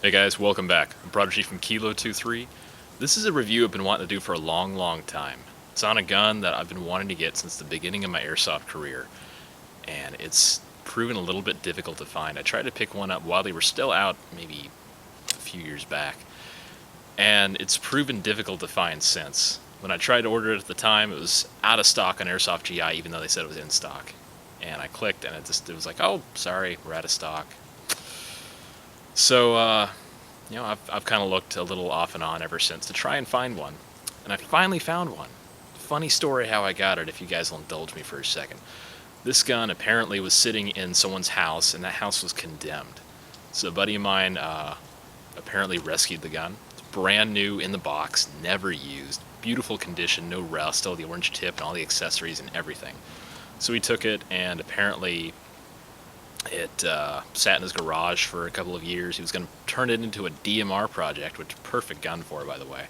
Hey guys, welcome back. I'm Prodigy from Kilo23. This is a review I've been wanting to do for a long time. It's on a gun that I've been wanting to get since the beginning of my airsoft career, and it's proven a little bit difficult to find. I tried to pick one up while they were still out, maybe a few years back, and it's proven difficult to find since. When I tried to order it at the time, it was out of stock on Airsoft GI, even though they said it was in stock. And I clicked, and it was like, oh, sorry, we're out of stock. So, I've kind of looked a little off and on ever since to try and find one. And I finally found one. Funny story how I got it, if you guys will indulge me for a second. This gun apparently was sitting in someone's house, and that house was condemned. So a buddy of mine apparently rescued the gun. It's brand new in the box, never used, beautiful condition, no rust, still the orange tip and all the accessories and everything. So he took it, and apparently it sat in his garage for a couple of years. He was going to turn it into a DMR project, which is a perfect gun for it, by the way.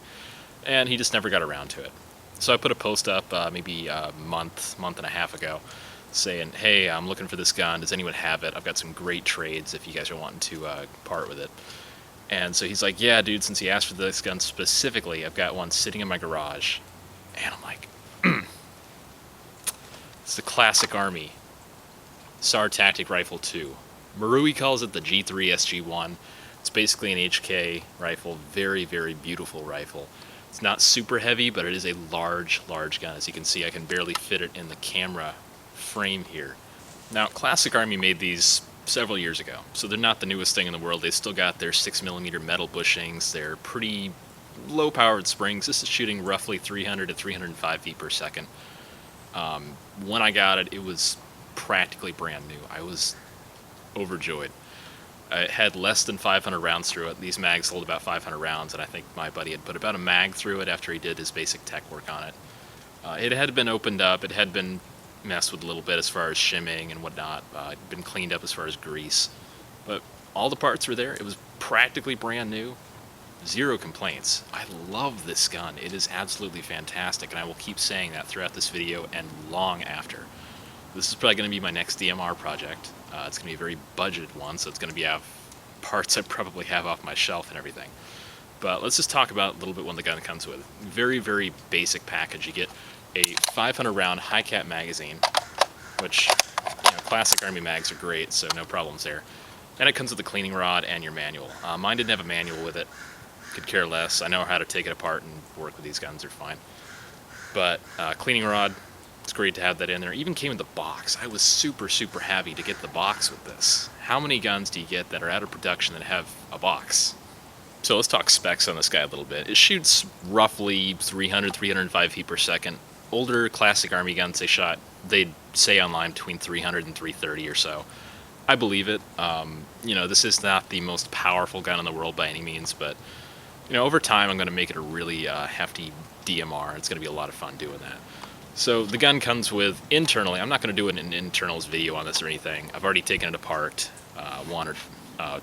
And he just never got around to it. So I put a post up maybe a month and a half ago saying, hey, I'm looking for this gun. Does anyone have it? I've got some great trades if you guys are wanting to part with it. And so he's like, yeah, dude, since he asked for this gun specifically, I've got one sitting in my garage. And I'm like, it's the classic Army Sar Taktik Rifle 2. Marui calls it the G3 SG1. It's basically an HK rifle, very beautiful rifle. It's not super heavy, but it is a large gun. As you can see, I can barely fit it in the camera frame here. Now, Classic Army made these several years ago, so they're not the newest thing in the world. They still got their 6mm metal bushings. They're pretty low-powered springs. This is shooting roughly 300 to 305 feet per second. When I got it, it was practically brand new. I was overjoyed. It had less than 500 rounds through it. These mags hold about 500 rounds, and I think my buddy had put about a mag through it after he did his basic tech work on it. It had been opened up. It had been messed with a little bit as far as shimming and whatnot. It had been cleaned up as far as grease. But all the parts were there. It was practically brand new. Zero complaints. I love this gun. It is absolutely fantastic, and I will keep saying that throughout this video and long after. This is probably going to be my next DMR project. It's going to be a very budgeted one, so it's going to be out parts I probably have off my shelf and everything. But let's just talk about a little bit what the gun comes with. Very basic package. You get a 500 round high cap magazine, which, Classic Army mags are great, so no problems there. And it comes with a cleaning rod and your manual. Mine didn't have a manual with it. Could care less. I know how to take it apart and work with these guns. They're fine. But cleaning rod, it's great to have that in there. It even came in the box. I was super happy to get the box with this. How many guns do you get that are out of production that have a box? So let's talk specs on this guy a little bit. It shoots roughly 300, 305 feet per second. Older Classic Army guns they'd say online between 300 and 330 or so. I believe it. This is not the most powerful gun in the world by any means, but over time I'm going to make it a really hefty DMR. It's going to be a lot of fun doing that. So the gun comes with, internally, I'm not going to do an internals video on this or anything. I've already taken it apart one or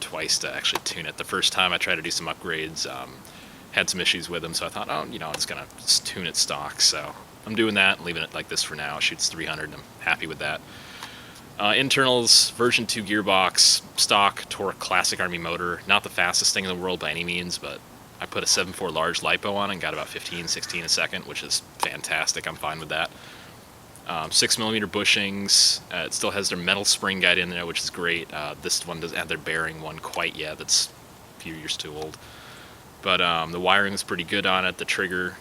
twice to actually tune it. The first time I tried to do some upgrades, had some issues with them, so I thought, I'm just going to tune it stock. So I'm doing that and leaving it like this for now. It shoots 300 and I'm happy with that. Internals, version 2 gearbox, stock torque Classic Army motor. Not the fastest thing in the world by any means, but I put a 7.4 large LiPo on and got about 15, 16 a second, which is fantastic. I'm fine with that. 6mm bushings. It still has their metal spring guide in there, which is great. This one doesn't have their bearing one quite yet. That's a few years too old. But the wiring is pretty good on it. The trigger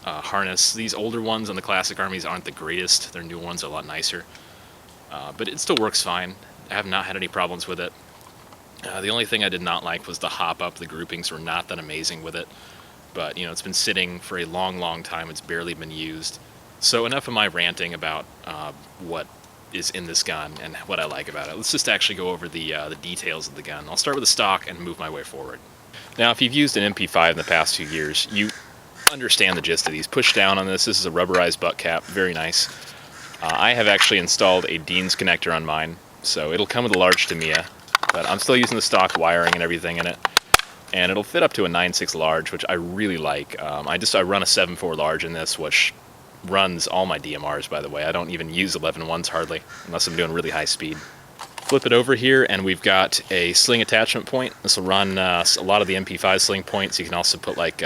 harness. These older ones on the Classic Armies aren't the greatest. Their new ones are a lot nicer. But it still works fine. I have not had any problems with it. The only thing I did not like was the hop up. The groupings were not that amazing with it. But, it's been sitting for a long time. It's barely been used. So enough of my ranting about what is in this gun and what I like about it. Let's just actually go over the details of the gun. I'll start with the stock and move my way forward. Now, if you've used an MP5 in the past 2 years, you understand the gist of these. Push down on this. This is a rubberized butt cap. Very nice. I have actually installed a Dean's connector on mine, so it'll come with a large Tamiya. But I'm still using the stock wiring and everything in it. And it'll fit up to a 9.6 large, which I really like. I run a 7.4 large in this, which runs all my DMRs, by the way. I don't even use 11.1s hardly, unless I'm doing really high speed. Flip it over here, and we've got a sling attachment point. This will run a lot of the MP5 sling points. You can also put like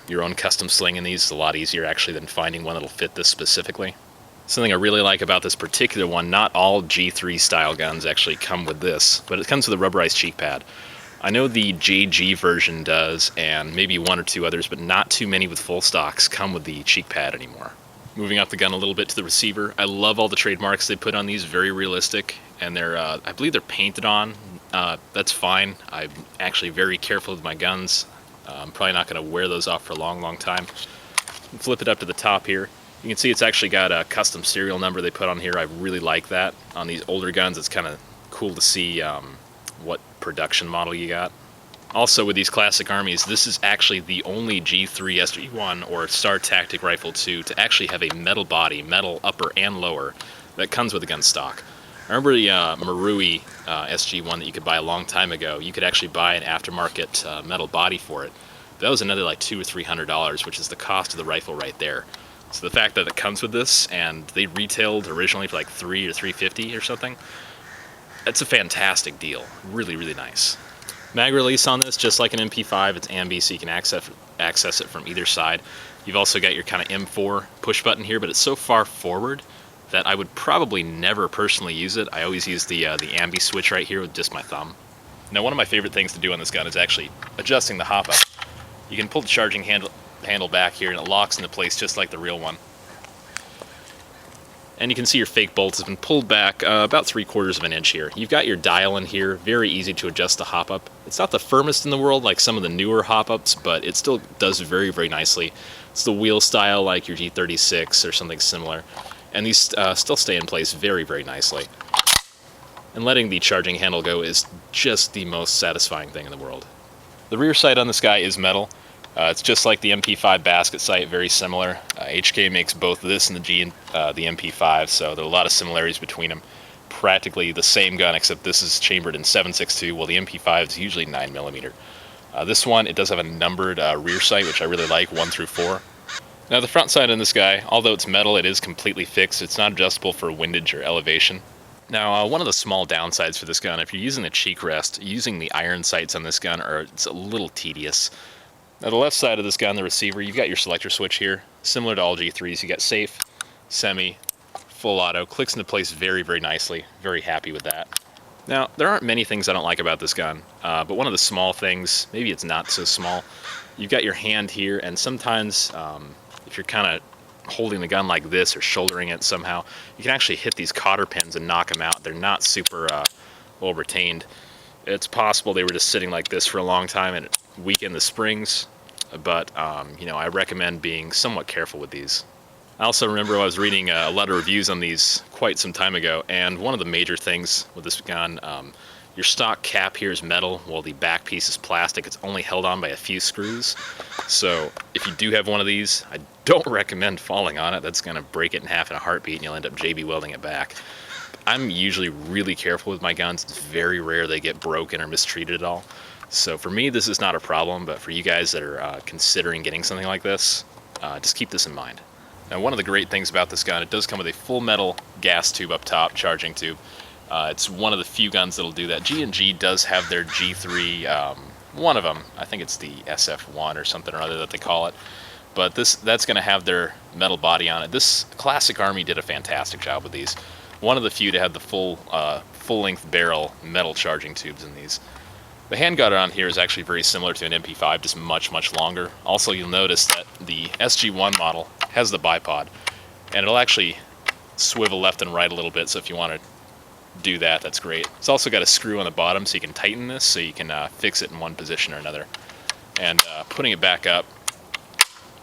your own custom sling in these. It's a lot easier actually than finding one that'll fit this specifically. Something I really like about this particular one, not all G3 style guns actually come with this, but it comes with a rubberized cheek pad. I know the JG version does, and maybe one or two others, but not too many with full stocks come with the cheek pad anymore. Moving up the gun a little bit to the receiver, I love all the trademarks they put on these, very realistic, and they're, I believe they're painted on. That's fine. I'm actually very careful with my guns. I'm probably not going to wear those off for a long, long time. Flip it up to the top here. You can see it's actually got a custom serial number they put on here. I really like that. On these older guns, it's kind of cool to see what production model you got. Also, with these classic armies, this is actually the only G3 SG1 or Sar Taktik Rifle 2 to actually have a metal body, metal upper and lower, that comes with the gun stock. I remember the Marui SG1 that you could buy a long time ago. You could actually buy an aftermarket metal body for it. That was another like $200 or $300, which is the cost of the rifle right there. So the fact that it comes with this, and they retailed originally for like $300 or $350 or something, that's a fantastic deal. Really, really nice. Mag release on this, just like an MP5, it's ambi, so you can access it from either side. You've also got your kind of M4 push button here, but it's so far forward that I would probably never personally use it. I always use the ambi switch right here with just my thumb. Now, one of my favorite things to do on this gun is actually adjusting the hop up. You can pull the charging handle back here, and it locks into place just like the real one. And you can see your fake bolts have been pulled back about 3/4 of an inch here. You've got your dial in here, very easy to adjust the hop up. It's not the firmest in the world like some of the newer hop ups, but it still does very, very nicely. It's the wheel style like your G36 or something similar. And these still stay in place very, very nicely. And letting the charging handle go is just the most satisfying thing in the world. The rear sight on this guy is metal. It's just like the MP5 basket sight, very similar. HK makes both this and the MP5, so there are a lot of similarities between them. Practically the same gun, except this is chambered in 7.62, while the MP5 is usually 9mm. This one, it does have a numbered rear sight, which I really like, 1 through 4. Now the front sight on this guy, although it's metal, it is completely fixed. It's not adjustable for windage or elevation. Now, one of the small downsides for this gun, if you're using the cheek rest, using the iron sights on this gun, it's a little tedious. Now the left side of this gun, the receiver, you've got your selector switch here. Similar to all G3s, you got safe, semi, full auto. Clicks into place very, very nicely. Very happy with that. Now, there aren't many things I don't like about this gun, but one of the small things, maybe it's not so small, you've got your hand here, and sometimes if you're kind of holding the gun like this or shouldering it somehow, you can actually hit these cotter pins and knock them out. They're not super well retained. It's possible they were just sitting like this for a long time and it weakened the springs, but you know, I recommend being somewhat careful with these. I also remember I was reading a lot of reviews on these quite some time ago, and one of the major things with this gun, your stock cap here is metal, while the back piece is plastic. It's only held on by a few screws. So if you do have one of these, I don't recommend falling on it. That's going to break it in half in a heartbeat, and you'll end up JB welding it back. I'm usually really careful with my guns. It's very rare they get broken or mistreated at all. So for me, this is not a problem, but for you guys that are considering getting something like this, just keep this in mind. Now, one of the great things about this gun, it does come with a full metal gas tube up top, charging tube. It's one of the few guns that'll do that. G&G does have their G3, one of them, I think it's the SF1 or something or other that they call it, but that's going to have their metal body on it. This Classic Army did a fantastic job with these. One of the few to have the full-length barrel metal charging tubes in these. The handguard on here is actually very similar to an MP5, just much, much longer. Also, you'll notice that the SG1 model has the bipod, and it'll actually swivel left and right a little bit, so if you want to do that, that's great. It's also got a screw on the bottom so you can tighten this, so you can fix it in one position or another. And putting it back up,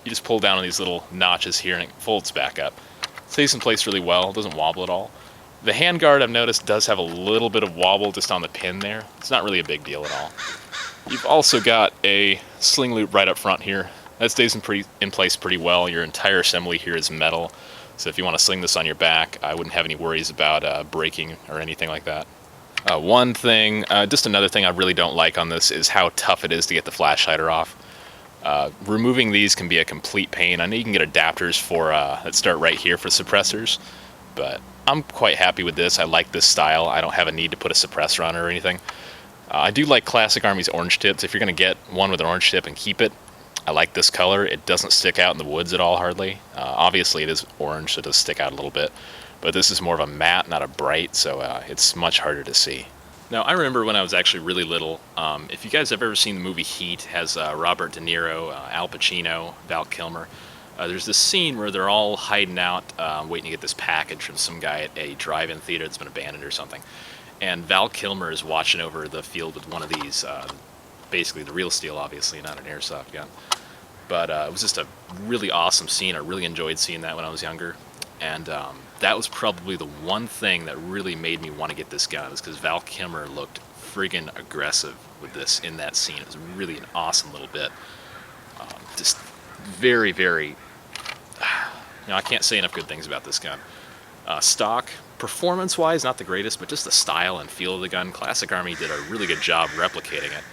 you just pull down on these little notches here and it folds back up. It stays in place really well, it doesn't wobble at all. The handguard, I've noticed, does have a little bit of wobble just on the pin there. It's not really a big deal at all. You've also got a sling loop right up front here. That stays in place pretty well. Your entire assembly here is metal, so if you want to sling this on your back, I wouldn't have any worries about breaking or anything like that. One thing, just another thing I really don't like on this is how tough it is to get the flash hider off. Removing these can be a complete pain. I know you can get adapters for that start right here for suppressors, but I'm quite happy with this. I like this style. I don't have a need to put a suppressor on it or anything. I do like Classic Army's orange tips. If you're going to get one with an orange tip and keep it, I like this color. It doesn't stick out in the woods at all, hardly. Obviously it is orange, so it does stick out a little bit, but this is more of a matte, not a bright, so it's much harder to see. Now, I remember when I was actually really little, if you guys have ever seen the movie Heat, it has Robert De Niro, Al Pacino, Val Kilmer. There's this scene where they're all hiding out, waiting to get this package from some guy at a drive-in theater that's been abandoned or something. And Val Kilmer is watching over the field with one of these, basically the real steel, obviously, not an airsoft gun. But it was just a really awesome scene. I really enjoyed seeing that when I was younger. And that was probably the one thing that really made me want to get this gun, is because Val Kilmer looked friggin' aggressive with this in that scene. It was really an awesome little bit. Just very, very... I can't say enough good things about this gun. Stock, performance-wise, not the greatest, but just the style and feel of the gun. Classic Army did a really good job replicating it.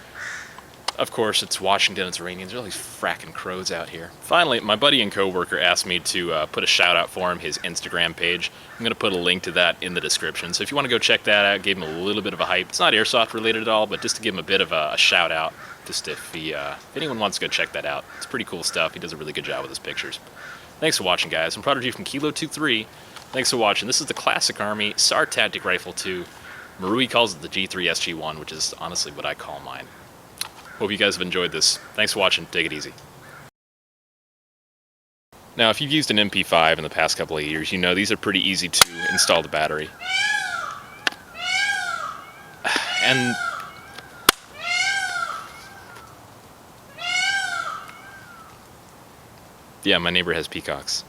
Of course, it's Washington, it's raining, there's all these frackin' crows out here. Finally, my buddy and coworker asked me to put a shout out for him, his Instagram page. I'm gonna put a link to that in the description, so if you wanna go check that out, give him a little bit of a hype. It's not airsoft related at all, but just to give him a bit of a shout out, just if anyone wants to go check that out. It's pretty cool stuff, he does a really good job with his pictures. Thanks for watching, guys. I'm Prodigy from Kilo23. Thanks for watching. This is the Classic Army Sar Taktik Rifle 2. Marui calls it the G3 SG1, which is honestly what I call mine. Hope you guys have enjoyed this. Thanks for watching. Take it easy. Now, if you've used an MP5 in the past couple of years, you know these are pretty easy to install the battery. And yeah, my neighbor has peacocks.